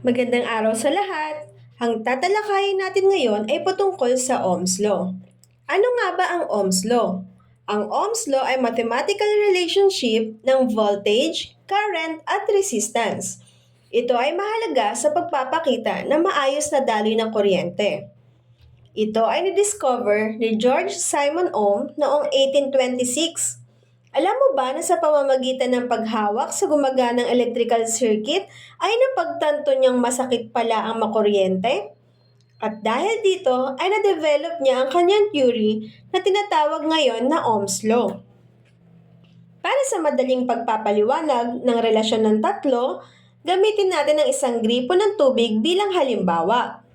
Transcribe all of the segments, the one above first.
Magandang araw sa lahat! Ang tatalakayin natin ngayon ay patungkol sa Ohm's Law. Ano nga ba ang Ohm's Law? Ang Ohm's Law ay mathematical relationship ng voltage, current at resistance. Ito ay mahalaga sa pagpapakita ng maayos na daloy ng kuryente. Ito ay na-discover ni George Simon Ohm noong 1826. Alam mo ba na sa pamamagitan ng paghawak sa gumaganang electrical circuit ay napagtanto niyang masakit pala ang makuryente? At dahil dito ay na-develop niya ang kanyang theory na tinatawag ngayon na Ohm's Law. Para sa madaling pagpapaliwanag ng relasyon ng tatlo, gamitin natin ang isang gripo ng tubig bilang halimbawa.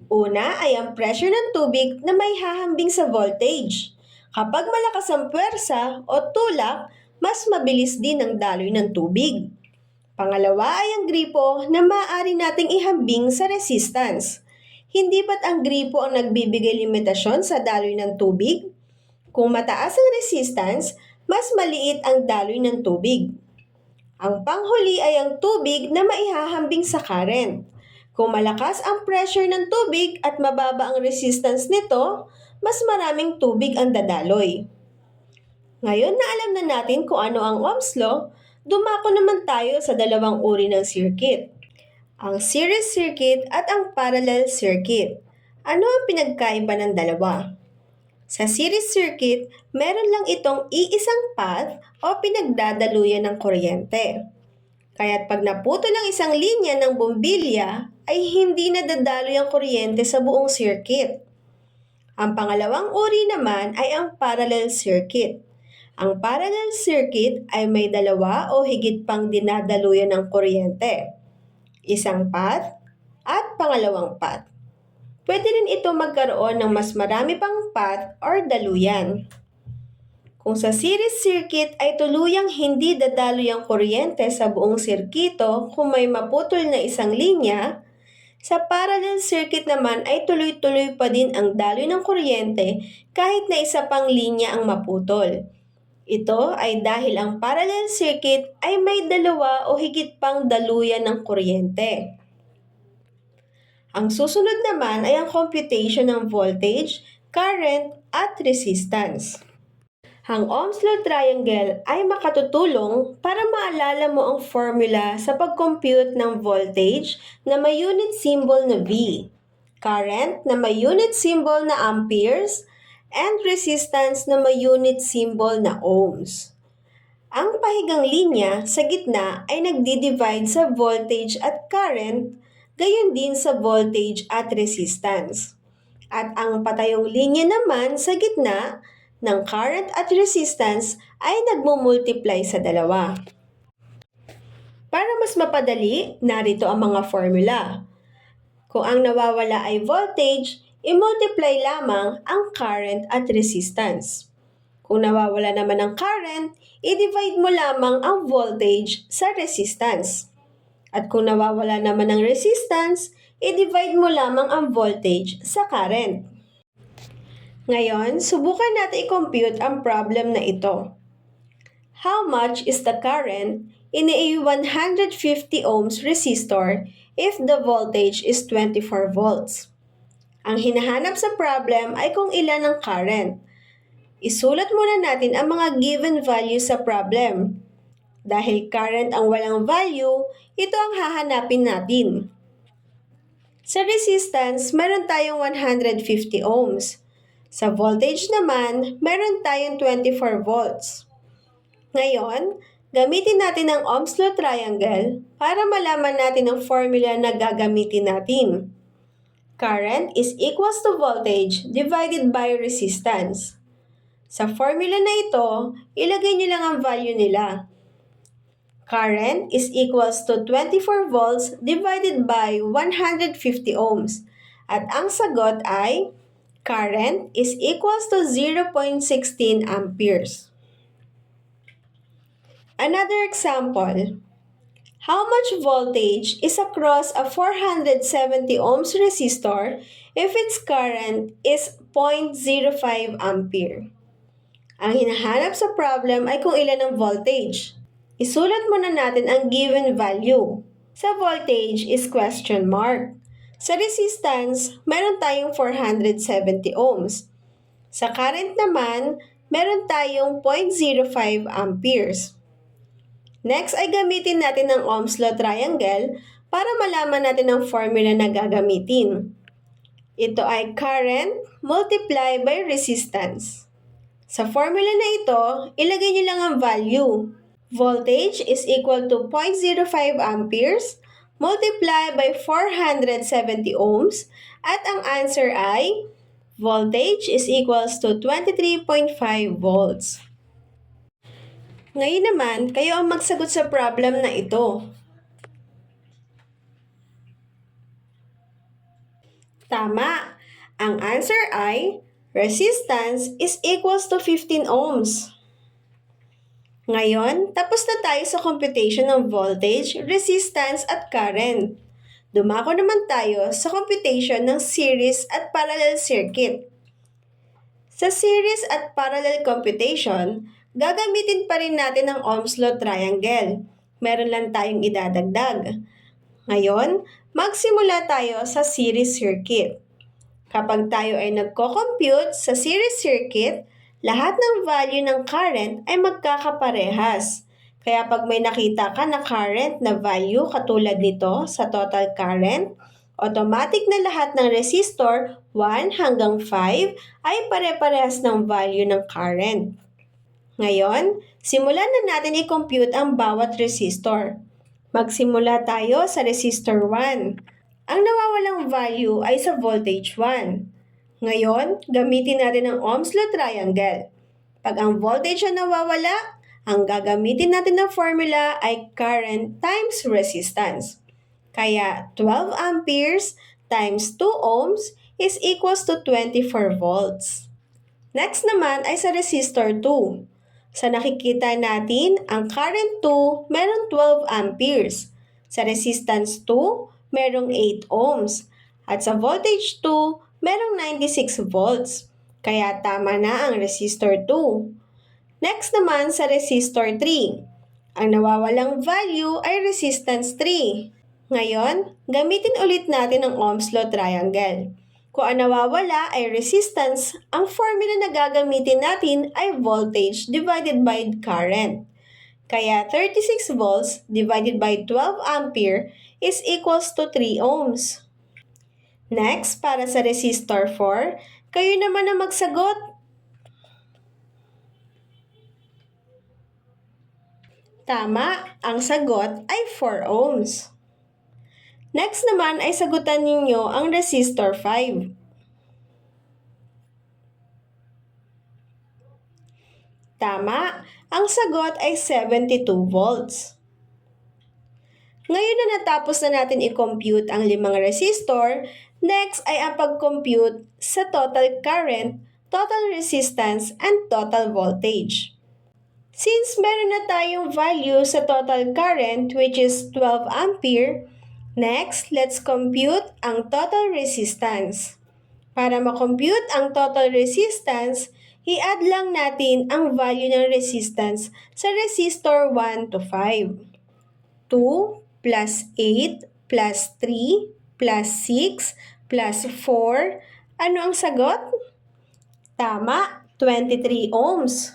Una ay ang pressure ng tubig na may hahambing sa voltage. Kapag malakas ang puwersa o tulak, mas mabilis din ang daloy ng tubig. Pangalawa ay ang gripo na maaari nating ihambing sa resistance. Hindi ba't ang gripo ang nagbibigay limitasyon sa daloy ng tubig? Kung mataas ang resistance, mas maliit ang daloy ng tubig. Ang panghuli ay ang tubig na maihahambing sa current. Kung malakas ang pressure ng tubig at mababa ang resistance nito, mas maraming tubig ang dadaloy. Ngayon na alam na natin kung ano ang Ohm's Law, dumako naman tayo sa dalawang uri ng circuit. Ang series circuit at ang parallel circuit. Ano ang pinagkaiba ng dalawa? Sa series circuit, meron lang itong iisang path o pinagdadaluyan ng kuryente. Kaya't pag naputol ang isang linya ng bombilya, ay hindi nadadaloy ang kuryente sa buong circuit. Ang pangalawang uri naman ay ang parallel circuit. Ang parallel circuit ay may dalawa o higit pang dinadaluyan ng kuryente. Isang path at pangalawang path. Pwede rin ito magkaroon ng mas marami pang path or daluyan. Kung sa series circuit ay tuluyang hindi dadaloy ang kuryente sa buong sirkito kung may maputol na isang linya, sa parallel circuit naman ay tuloy-tuloy pa din ang daloy ng kuryente kahit na isa pang linya ang maputol. Ito ay dahil ang parallel circuit ay may dalawa o higit pang daluyan ng kuryente. Ang susunod naman ay ang computation ng voltage, current at resistance. Ang Ohm's Law Triangle ay makatutulong para maalala mo ang formula sa pag-compute ng voltage na may unit symbol na V, current na may unit symbol na amperes, and resistance na may unit symbol na ohms. Ang pahigang linya sa gitna ay nagdi-divide sa voltage at current, gayon din sa voltage at resistance. At ang patayong linya naman sa gitna ng current at resistance ay nagmumultiply sa dalawa. Para mas mapadali, narito ang mga formula. Kung ang nawawala ay voltage, i-multiply lamang ang current at resistance. Kung nawawala naman ang current, i-divide mo lamang ang voltage sa resistance. At kung nawawala naman ang resistance, i-divide mo lamang ang voltage sa current. Ngayon, subukan natin i-compute ang problem na ito. How much is the current in a 150 ohms resistor if the voltage is 24 volts? Ang hinahanap sa problem ay kung ilan ang current. Isulat muna natin ang mga given values sa problem. Dahil current ang walang value, ito ang hahanapin natin. Sa resistance, meron tayong 150 ohms. Sa voltage naman, meron tayong 24 volts. Ngayon, gamitin natin ang Ohm's Law Triangle para malaman natin ang formula na gagamitin natin. Current is equals to voltage divided by resistance. Sa formula na ito, ilagay niyo lang ang value nila. Current is equals to 24 volts divided by 150 ohms. At ang sagot ay current is equals to 0.16 amperes. Another example. How much voltage is across a 470 ohms resistor if its current is 0.05 ampere? Ang hinahanap sa problem ay kung ilan ang voltage. Isulat muna natin ang given value. Sa voltage is question mark. Sa resistance, meron tayong 470 ohms. Sa current naman, meron tayong 0.05 amperes. Next ay gamitin natin ang Ohm's Law triangle para malaman natin ang formula na gagamitin. Ito ay current multiply by resistance. Sa formula na ito, ilagay niyo lang ang value. Voltage is equal to 0.05 amperes multiply by 470 ohms at ang answer ay voltage is equals to 23.5 volts. Ngayon naman, kayo ang magsagot sa problem na ito. Tama! Ang answer ay resistance is equals to 15 ohms. Ngayon, tapos na tayo sa computation ng voltage, resistance at current. Dumako naman tayo sa computation ng series at parallel circuit. Sa series at parallel computation, gagamitin pa rin natin ang Ohm's Law triangle. Meron lang tayong idadagdag. Ngayon, magsimula tayo sa series circuit. Kapag tayo ay nagko-compute sa series circuit, lahat ng value ng current ay magkakaparehas. Kaya pag may nakita ka na current na value katulad nito sa total current, automatic na lahat ng resistor 1 hanggang 5 ay pare-parehas ng value ng current. Ngayon, simulan na natin i-compute ang bawat resistor. Magsimula tayo sa resistor 1. Ang nawawalang value ay sa voltage 1. Ngayon, gamitin natin ang Ohm's Law triangle. Pag ang voltage ay nawawala, ang gagamitin natin na formula ay current times resistance. Kaya 12 amperes times 2 ohms is equals to 24 volts. Next naman ay sa resistor 2. Sa nakikita natin, ang current 2 meron 12 amperes. Sa resistance 2, merong 8 ohms. At sa voltage 2, merong 96 volts. Kaya tama na ang resistor 2. Next naman sa resistor 3. Ang nawawalang value ay resistance 3. Ngayon, gamitin ulit natin ang Ohm's Law triangle. Kung ang nawawala ay resistance, ang formula na gagamitin natin ay voltage divided by current. Kaya 36 volts divided by 12 ampere is equals to 3 ohms. Next, para sa resistor 4, kayo naman ang magsagot. Tama, ang sagot ay 4 ohms. Next naman ay sagutan ninyo ang resistor 5. Tama, ang sagot ay 72 volts. Ngayon na natapos na natin i-compute ang 5 resistor, next ay ang pag-compute sa total current, total resistance, and total voltage. Since meron na tayong value sa total current which is 12 ampere, next, let's compute ang total resistance. Para ma-compute ang total resistance, i-add lang natin ang value ng resistance sa resistor 1 to 5. 2 plus 8 plus 3 plus 6 plus 4. Ano ang sagot? Tama, 23 ohms.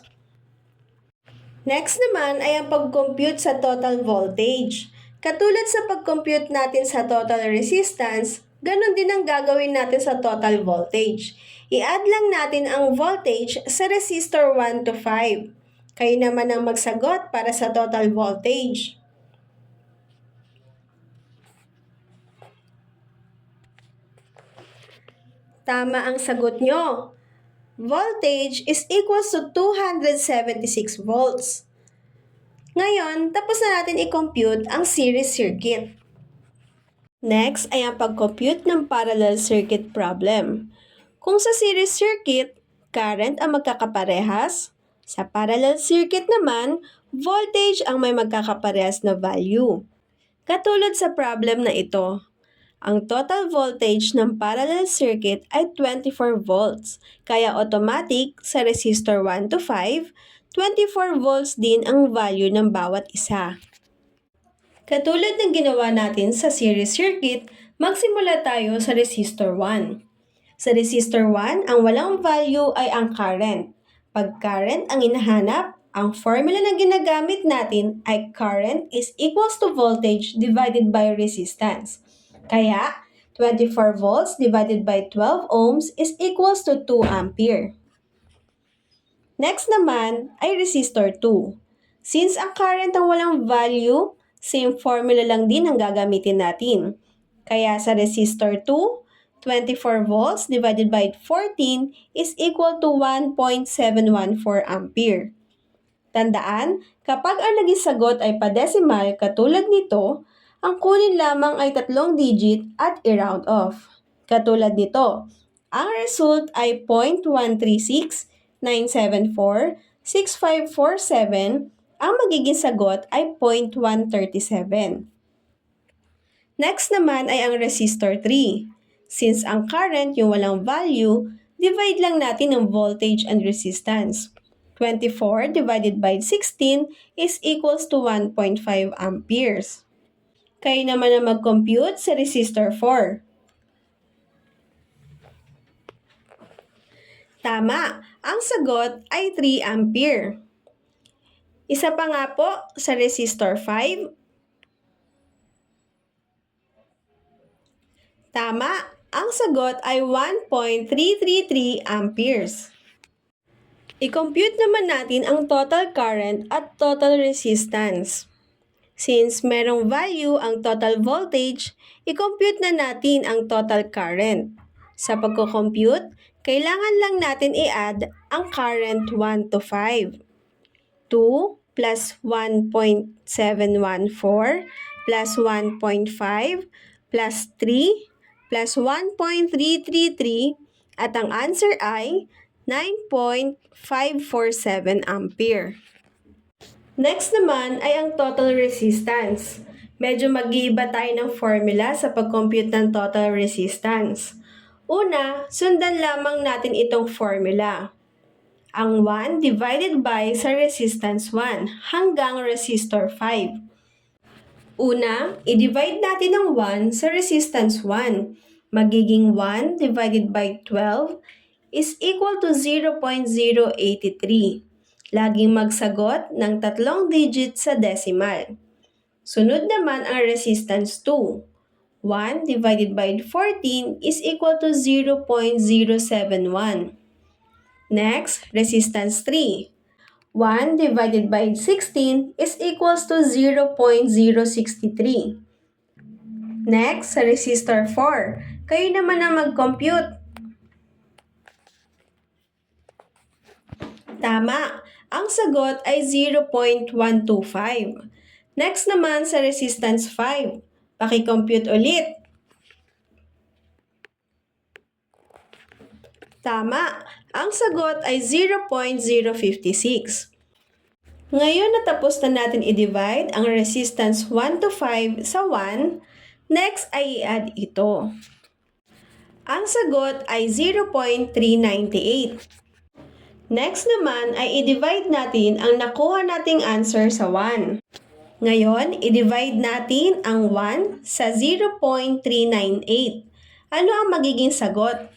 Next naman ay ang pag-compute sa total voltage. Katulad sa pag-compute natin sa total resistance, ganun din ang gagawin natin sa total voltage. I-add lang natin ang voltage sa resistor 1 to 5. Kayo naman ang magsagot para sa total voltage. Tama ang sagot nyo. Voltage is equals to 276 volts. Ngayon, tapos na natin i-compute ang series circuit. Next ay ang pag-compute ng parallel circuit problem. Kung sa series circuit, current ang magkakaparehas. Sa parallel circuit naman, voltage ang may magkakaparehas na value. Katulad sa problem na ito, ang total voltage ng parallel circuit ay 24 volts, kaya automatic sa resistor 1 to 5, 24 volts din ang value ng bawat isa. Katulad ng ginawa natin sa series circuit, magsimula tayo sa resistor 1. Sa resistor 1, ang walang value ay ang current. Pag current ang hinahanap, ang formula na ginagamit natin ay current is equals to voltage divided by resistance. Kaya, 24 volts divided by 12 ohms is equals to 2 ampere. Next naman ay resistor 2. Since ang current ang walang value, same formula lang din ang gagamitin natin. Kaya sa resistor 2, 24 volts divided by 14 is equal to 1.714 ampere. Tandaan, kapag ang naging sagot ay padesimal katulad nito, ang kunin lamang ay 3 digit at i-round off. Katulad nito, ang result ay 0.136974647, ang magiging sagot ay 0.137. Next naman ay ang resistor 3. Since ang current yung walang value, divide lang natin ang voltage and resistance. 24 divided by 16 is equals to 1.5 amperes. Kayo naman na mag-compute sa resistor 4. Tama, ang sagot ay 3 ampere. Isa pa nga po sa resistor 5. Tama, ang sagot ay 1.333 amperes. I-compute naman natin ang total current at total resistance. Since merong value ang total voltage, i-compute na natin ang total current. Sa pagko-compute, kailangan lang natin i-add ang current 1 to 5. 2 plus 1.714 plus 1.5 plus 3 plus 1.333 at ang answer ay 9.547 ampere. Next naman ay ang total resistance. Medyo mag-iiba tayo ng formula sa pag-compute ng total resistance. Una, sundan lamang natin itong formula. Ang 1 divided by sa resistance 1 hanggang resistor 5. Una, i-divide natin ang 1 sa resistance 1. Magiging 1 divided by 12 is equal to 0.083. Laging magsagot ng 3 digit sa decimal. Sunod naman ang resistance 2. 1 divided by 14 is equal to 0.071. Next, resistance 3. 1 divided by 16 is equals to 0.063. Next, sa resistor 4. Kayo naman ang mag-compute. Tama, ang sagot ay 0.125. Next naman sa resistance 5. Paki-compute ulit. Tama, ang sagot ay 0.056. Ngayon natapos na natin i-divide ang resistance 1 to 5 sa 1, next ay i-add ito. Ang sagot ay 0.398. Next naman ay i-divide natin ang nakuha nating answer sa 1. Ngayon, i-divide natin ang 1 sa 0.398. Ano ang magiging sagot?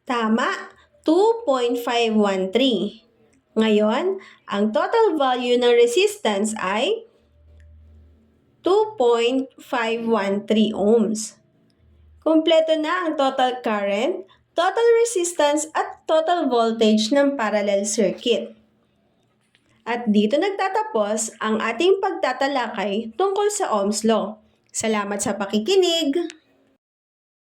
Tama, 2.513. Ngayon, ang total value ng resistance ay 2.513 ohms. Kumpleto na ang total current, total resistance at total voltage ng parallel circuit. At dito nagtatapos ang ating pagtatalakay tungkol sa Ohm's Law. Salamat sa pakikinig!